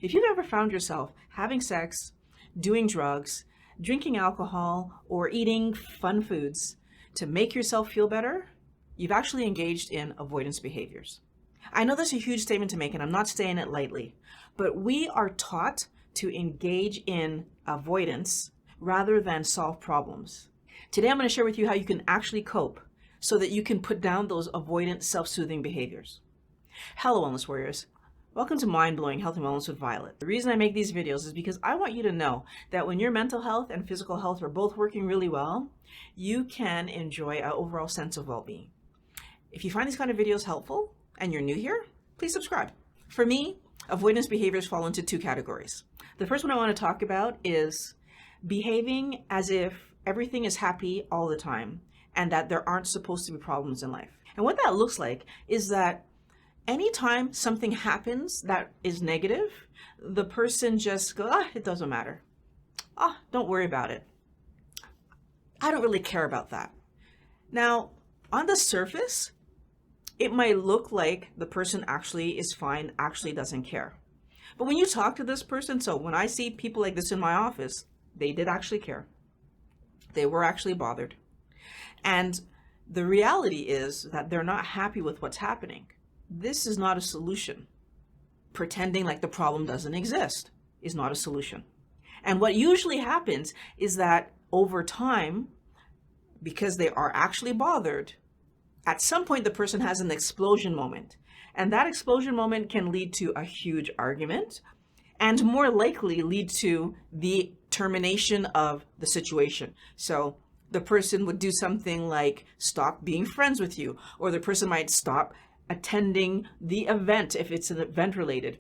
If you've ever found yourself having sex, doing drugs, drinking alcohol, or eating fun foods to make yourself feel better, you've actually engaged in avoidance behaviors. I know that's a huge statement to make, and I'm not saying it lightly, but we are taught to engage in avoidance rather than solve problems. Today, I'm going to share with you how you can actually cope so that you can put down those avoidant, self-soothing behaviors. Hello, Wellness Warriors. Welcome to Mind Blowing Health and Wellness with Violet. The reason I make these videos is because I want you to know that when your mental health and physical health are both working really well, you can enjoy an overall sense of well-being. If you find these kind of videos helpful and you're new here, please subscribe. For me, avoidance behaviors fall into two categories. The first one I want to talk about is behaving as if everything is happy all the time and that there aren't supposed to be problems in life. And what that looks like is that anytime something happens that is negative, the person just goes, it doesn't matter. Don't worry about it. I don't really care about that. Now, on the surface, it might look like the person actually is fine, actually doesn't care. But when you talk to this person, so when I see people like this in my office, they did actually care. They were actually bothered. And the reality is that they're not happy with what's happening. This is not a solution. Pretending like the problem doesn't exist is not a solution. And what usually happens is that over time, because they are actually bothered, at some point the person has an explosion moment. And that explosion moment can lead to a huge argument and more likely lead to the termination of the situation. So the person would do something like stop being friends with you, or the person might stop attending the event if it's an event related,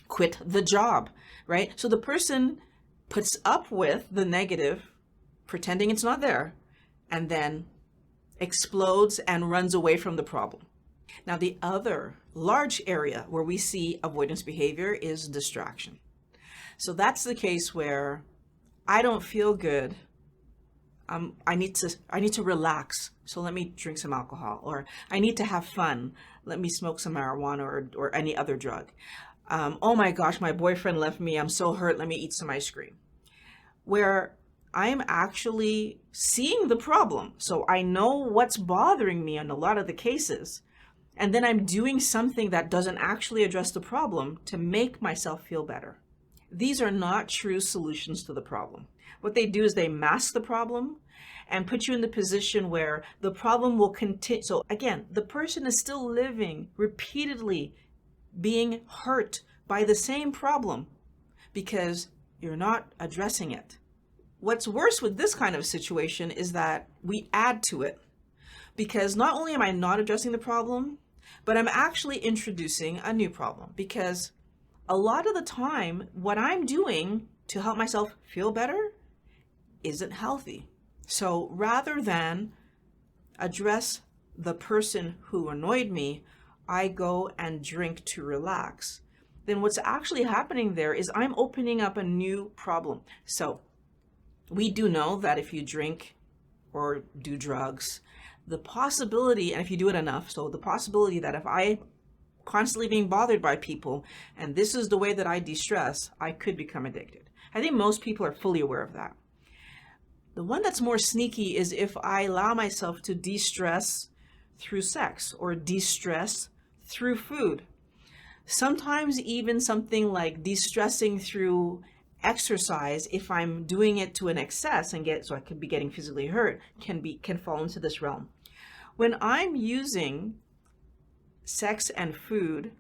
quit the job, right? So the person puts up with the negative, pretending it's not there, and then explodes and runs away from the problem. Now, the other large area where we see avoidance behavior is distraction. So that's the case where I don't feel good. I need to relax, so let me drink some alcohol, or I need to have fun, let me smoke some marijuana or any other drug. Oh my gosh, my boyfriend left me, I'm so hurt, let me eat some ice cream. Where I'm actually seeing the problem, so I know what's bothering me in a lot of the cases, and then I'm doing something that doesn't actually address the problem to make myself feel better. These are not true solutions to the problem. What they do is they mask the problem and put you in the position where the problem will continue. So again, the person is still living, repeatedly being hurt by the same problem because you're not addressing it. What's worse with this kind of situation is that we add to it, because not only am I not addressing the problem, but I'm actually introducing a new problem, because a lot of the time what I'm doing to help myself feel better isn't healthy. So rather than address the person who annoyed me, I go and drink to relax. Then what's actually happening there is I'm opening up a new problem. So we do know that if you drink or do drugs, the possibility, and if you do it enough, so the possibility that if I constantly being bothered by people and this is the way that I de-stress, I could become addicted. I think most people are fully aware of that. The one that's more sneaky is if I allow myself to de-stress through sex or de-stress through food. Sometimes even something like de-stressing through exercise, if I'm doing it to an excess and so I could be getting physically hurt, can fall into this realm. When I'm using sex and food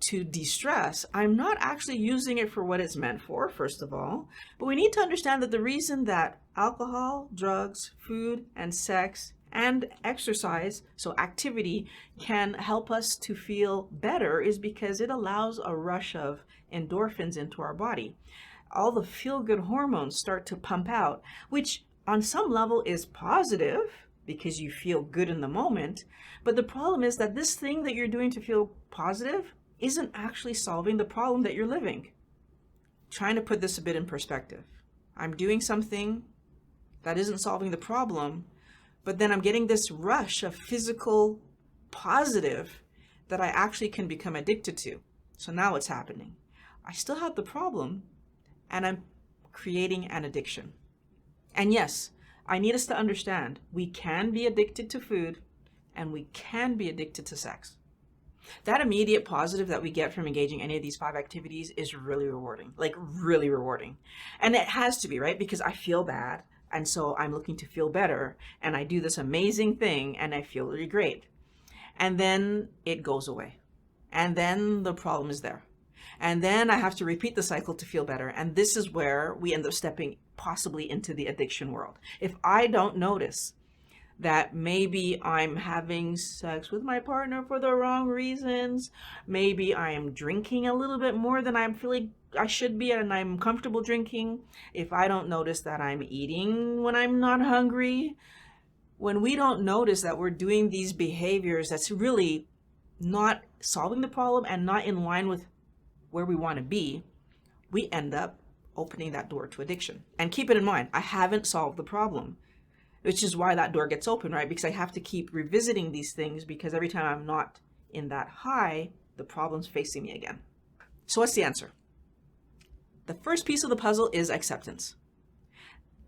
to de-stress, I'm not actually using it for what it's meant for, first of all. But we need to understand that the reason that alcohol, drugs, food, and sex and exercise, so activity, can help us to feel better is because it allows a rush of endorphins into our body. All the feel-good hormones start to pump out, which on some level is positive because you feel good in the moment. But the problem is that this thing that you're doing to feel positive isn't actually solving the problem that you're living. Trying to put this a bit in perspective. I'm doing something that isn't solving the problem, but then I'm getting this rush of physical positive that I actually can become addicted to. So now what's happening? I still have the problem, and I'm creating an addiction. And yes, I need us to understand we can be addicted to food and we can be addicted to sex. That immediate positive that we get from engaging any of these 5 activities is really rewarding, like really rewarding. And it has to be, right? Because I feel bad. And so I'm looking to feel better. And I do this amazing thing and I feel really great. And then it goes away. And then the problem is there. And then I have to repeat the cycle to feel better. And this is where we end up stepping possibly into the addiction world. If I don't notice that maybe I'm having sex with my partner for the wrong reasons, maybe I am drinking a little bit more than I'm feeling I should be and I'm comfortable drinking, if I don't notice that I'm eating when I'm not hungry, when we don't notice that we're doing these behaviors that's really not solving the problem and not in line with where we want to be, we end up opening that door to addiction. And keep it in mind, I haven't solved the problem, which is why that door gets open, right? Because I have to keep revisiting these things because every time I'm not in that high, the problem's facing me again. So what's the answer? The first piece of the puzzle is acceptance.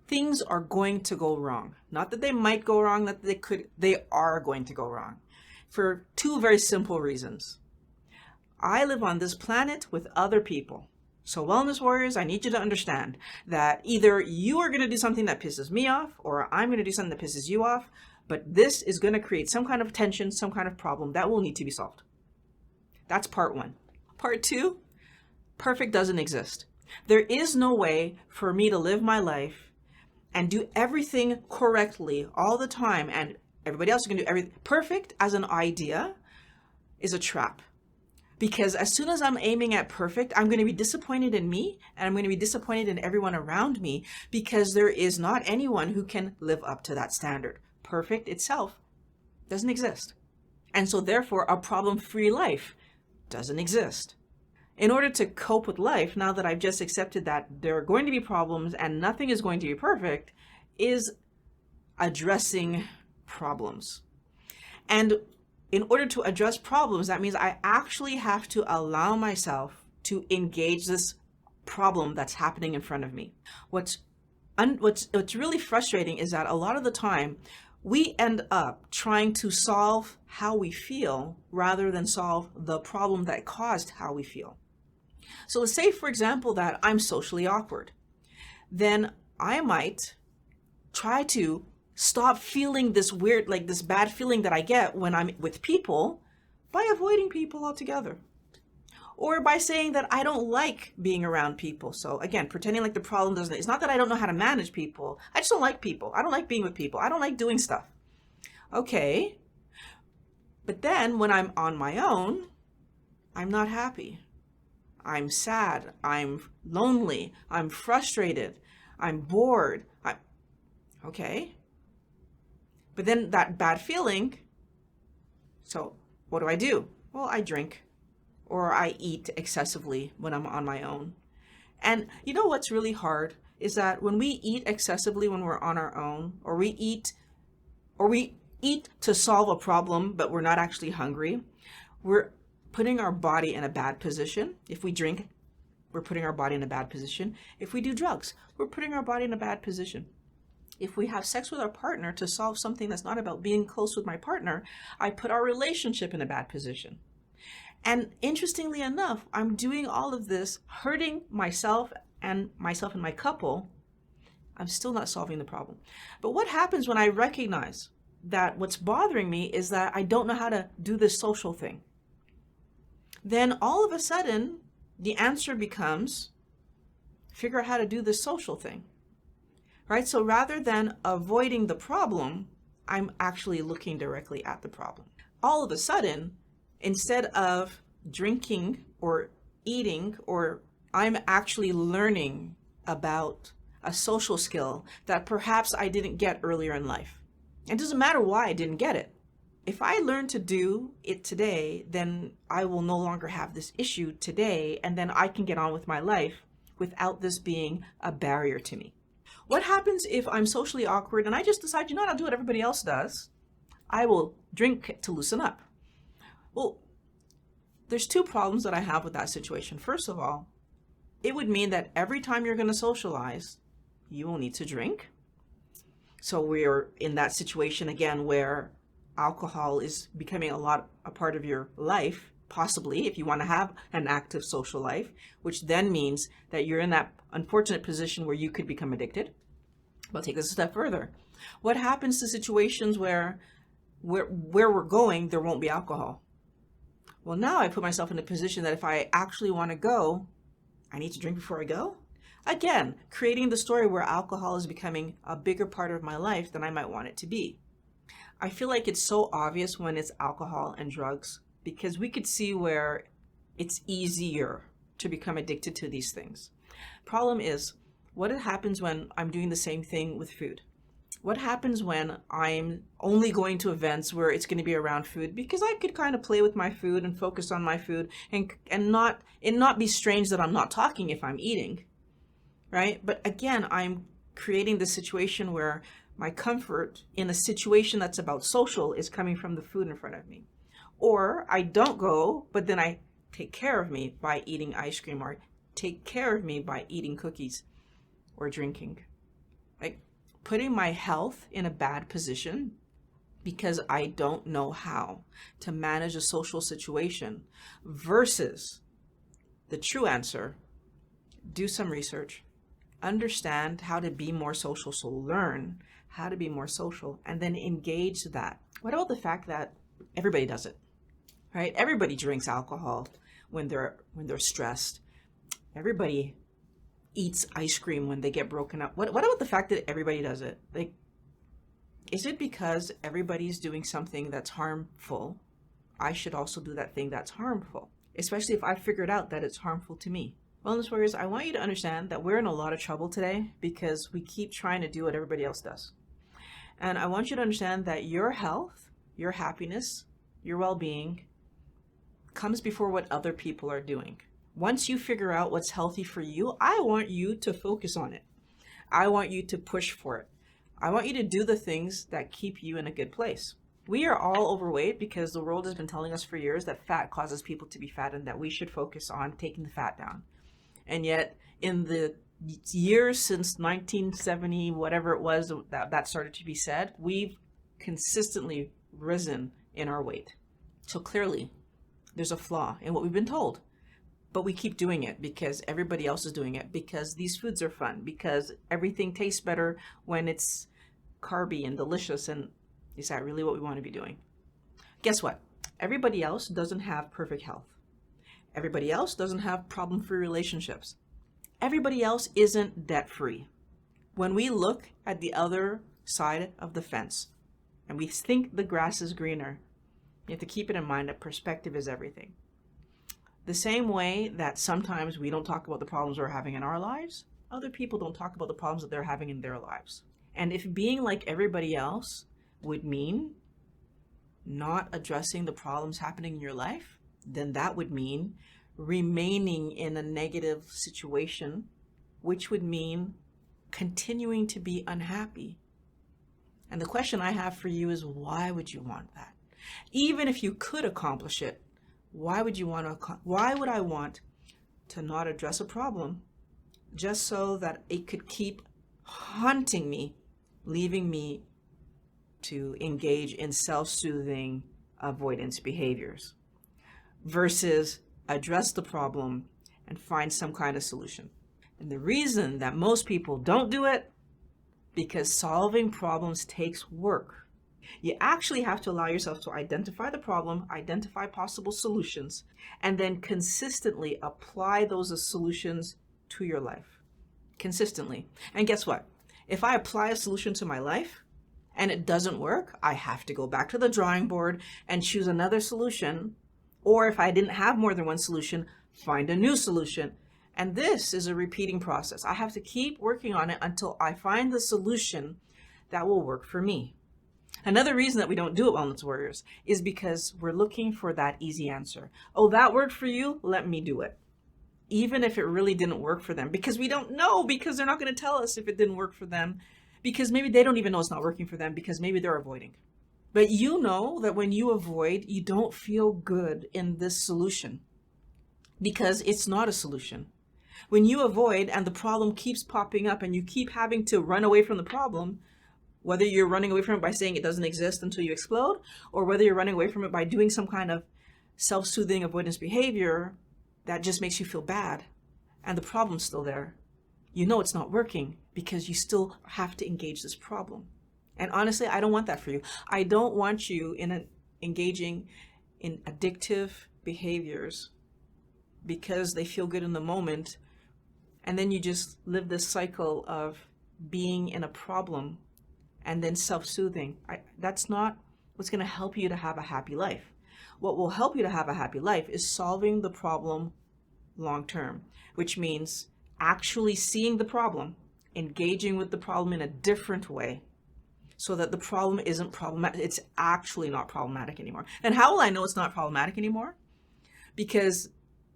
Things are going to go wrong. Not that they might go wrong, not that they could, they are going to go wrong for 2 very simple reasons. I live on this planet with other people. So wellness warriors, I need you to understand that either you are going to do something that pisses me off or I'm going to do something that pisses you off, but this is going to create some kind of tension, some kind of problem that will need to be solved. That's part 1. Part 2, perfect doesn't exist. There is no way for me to live my life and do everything correctly all the time and everybody else is going to do everything. Perfect as an idea is a trap. Because as soon as I'm aiming at perfect, I'm going to be disappointed in me and I'm going to be disappointed in everyone around me because there is not anyone who can live up to that standard. Perfect itself doesn't exist. And so therefore, a problem-free life doesn't exist. In order to cope with life, now that I've just accepted that there are going to be problems and nothing is going to be perfect, is addressing problems. And in order to address problems, that means I actually have to allow myself to engage this problem that's happening in front of me. What's really frustrating is that a lot of the time we end up trying to solve how we feel rather than solve the problem that caused how we feel. So let's say, for example, that I'm socially awkward. Then I might try to stop feeling this weird, like this bad feeling that I get when I'm with people by avoiding people altogether. Or by saying that I don't like being around people. So again, pretending like the problem doesn't, it's not that I don't know how to manage people. I just don't like people. I don't like being with people. I don't like doing stuff. Okay. But then when I'm on my own, I'm not happy. I'm sad. I'm lonely. I'm frustrated. I'm bored. Okay. But then that bad feeling, so what do? Well, I drink or I eat excessively when I'm on my own. And you know what's really hard is that when we eat excessively when we're on our own, or we eat to solve a problem, but we're not actually hungry, we're putting our body in a bad position. If we drink, we're putting our body in a bad position. If we do drugs, we're putting our body in a bad position. If we have sex with our partner to solve something that's not about being close with my partner, I put our relationship in a bad position. And interestingly enough, I'm doing all of this, hurting myself and my couple. I'm still not solving the problem. But what happens when I recognize that what's bothering me is that I don't know how to do this social thing? Then all of a sudden, the answer becomes, figure out how to do this social thing. Right? So rather than avoiding the problem, I'm actually looking directly at the problem. All of a sudden, instead of drinking or eating, or I'm actually learning about a social skill that perhaps I didn't get earlier in life. It doesn't matter why I didn't get it. If I learn to do it today, then I will no longer have this issue today, and then I can get on with my life without this being a barrier to me. What happens if I'm socially awkward and I just decide, you know what, I'll do what everybody else does. I will drink to loosen up. Well, there's 2 problems that I have with that situation. First of all, it would mean that every time you're going to socialize, you will need to drink. So we're in that situation again where alcohol is becoming a part of your life, possibly if you want to have an active social life, which then means that you're in that unfortunate position where you could become addicted. But take this a step further. What happens to situations where we're going, there won't be alcohol? Well, now I put myself in a position that if I actually want to go, I need to drink before I go. Again, creating the story where alcohol is becoming a bigger part of my life than I might want it to be. I feel like it's so obvious when it's alcohol and drugs because we could see where it's easier to become addicted to these things. Problem is, what happens when I'm doing the same thing with food? What happens when I'm only going to events where it's going to be around food because I could kind of play with my food and focus on my food and not be strange that I'm not talking if I'm eating, right? But again, I'm creating this situation where my comfort in a situation that's about social is coming from the food in front of me. Or I don't go, but then I take care of me by eating ice cream or take care of me by eating cookies or drinking. Like putting my health in a bad position because I don't know how to manage a social situation versus the true answer, do some research, understand how to be more social, so learn how to be more social and then engage that. What about the fact that everybody does it, right? Everybody drinks alcohol when they're stressed. Everybody eats ice cream when they get broken up. What about the fact that everybody does it? Like, is it because everybody's doing something that's harmful, I should also do that thing that's harmful, especially if I figured out that it's harmful to me? Wellness warriors, I want you to understand that we're in a lot of trouble today because we keep trying to do what everybody else does. And I want you to understand that your health, your happiness, your well-being comes before what other people are doing. Once you figure out what's healthy for you, I want you to focus on it. I want you to push for it. I want you to do the things that keep you in a good place. We are all overweight because the world has been telling us for years that fat causes people to be fat and that we should focus on taking the fat down. And yet in the years since 1970, whatever it was that started to be said, we've consistently risen in our weight. So clearly there's a flaw in what we've been told. But we keep doing it because everybody else is doing it, because these foods are fun, because everything tastes better when it's carby and delicious. And is that really what we want to be doing? Guess what? Everybody else doesn't have perfect health. Everybody else doesn't have problem-free relationships. Everybody else isn't debt-free. When we look at the other side of the fence and we think the grass is greener, you have to keep it in mind that perspective is everything. The same way that sometimes we don't talk about the problems we're having in our lives, other people don't talk about the problems that they're having in their lives. And if being like everybody else would mean not addressing the problems happening in your life, then that would mean remaining in a negative situation, which would mean continuing to be unhappy. And the question I have for you is, why would you want that? Even if you could accomplish it, why would I want to not address a problem just so that it could keep haunting me, leaving me to engage in self-soothing avoidance behaviors versus address the problem and find some kind of solution? And the reason that most people don't do it, because solving problems takes work. You actually have to allow yourself to identify the problem, identify possible solutions, and then consistently apply those solutions to your life. Consistently. And guess what? If I apply a solution to my life and it doesn't work, I have to go back to the drawing board and choose another solution. Or if I didn't have more than one solution, find a new solution. And this is a repeating process. I have to keep working on it until I find the solution that will work for me. Another reason that we don't do it, Wellness Warriors, is because we're looking for that easy answer. Oh, that worked for you? Let me do it. Even if it really didn't work for them, because we don't know, because they're not going to tell us if it didn't work for them, because maybe they don't even know it's not working for them, because maybe they're avoiding. But you know that when you avoid, you don't feel good in this solution because it's not a solution. When you avoid and the problem keeps popping up and you keep having to run away from the problem, whether you're running away from it by saying it doesn't exist until you explode, or whether you're running away from it by doing some kind of self-soothing avoidance behavior that just makes you feel bad and the problem's still there, you know it's not working because you still have to engage this problem. And honestly, I don't want that for you. I don't want you engaging in addictive behaviors because they feel good in the moment, and then you just live this cycle of being in a problem and then self-soothing. That's not what's going to help you to have a happy life. What will help you to have a happy life is solving the problem long term, which means actually seeing the problem, engaging with the problem in a different way so that the problem isn't problematic. It's actually not problematic anymore. And how will I know it's not problematic anymore? Because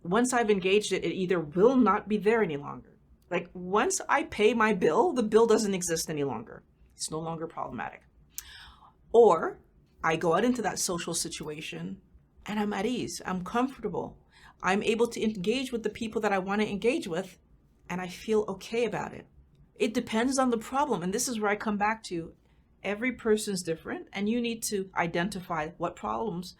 once I've engaged it, it either will not be there any longer. Like once I pay my bill, the bill doesn't exist any longer. It's no longer problematic. Or I go out into that social situation and I'm at ease. I'm comfortable. I'm able to engage with the people that I want to engage with, and I feel okay about it. It depends on the problem. And this is where I come back to every person's different, and you need to identify what problems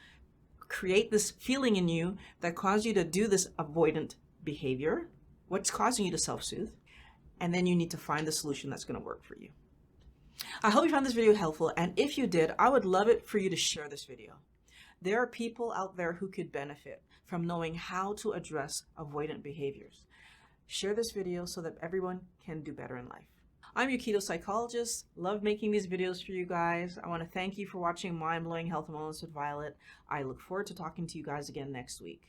create this feeling in you that cause you to do this avoidant behavior, what's causing you to self-soothe, and then you need to find the solution that's going to work for you. I hope you found this video helpful, and if you did, I would love it for you to share this video. There are people out there who could benefit from knowing how to address avoidant behaviors. Share this video so that everyone can do better in life. I'm your keto psychologist. Love making these videos for you guys. I want to thank you for watching Mind Blowing Health and Wellness with Violet. I look forward to talking to you guys again next week.